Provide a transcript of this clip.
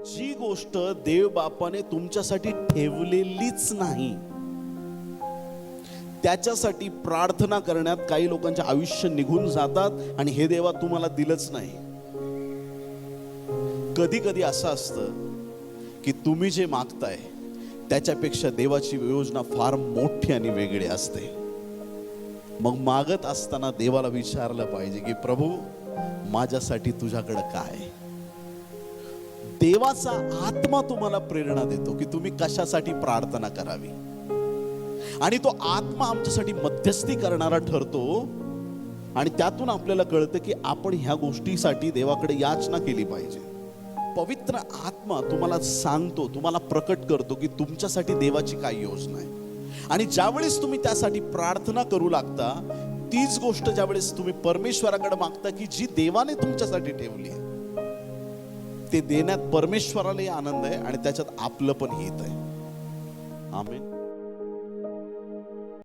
जी गोष्ट देव बापाने तुमच्यासाठी ठेवलेलीच नाही त्याच्यासाठी प्रार्थना करण्यात काही लोकांचे आयुष्य निघून जातात आणि हे देवा तुम्हाला दिलंच नाही. कधी कधी असं असतं की तुम्ही जे मागताय त्याच्यापेक्षा देवाची योजना फार मोठी आणि वेगळी असते. मग मागत असताना देवाला विचारलं पाहिजे की प्रभू माझ्यासाठी तुझ्याकडे काय. देवाचा आत्मा तुम्हाला प्रेरणा देतो की तुम्ही कशासाठी प्रार्थना करावी आणि तो आत्मा आमच्यासाठी मध्यस्थी करणारा ठरतो आणि त्यातून आपल्याला कळतं की आपण ह्या गोष्टीसाठी देवाकडे याचना केली पाहिजे. पवित्र आत्मा तुम्हाला सांगतो, तुम्हाला प्रकट करतो की तुमच्यासाठी देवाची काय योजना आहे आणि ज्यावेळेस तुम्ही त्यासाठी प्रार्थना करू लागता तीच गोष्ट ज्यावेळेस तुम्ही परमेश्वराकडे मागता की जी देवाने तुमच्यासाठी ठेवली आहे ते देण्यात परमेश्वरालाही आनंद आहे आणि त्याच्यात आपलं पण हित आहे. आमेन.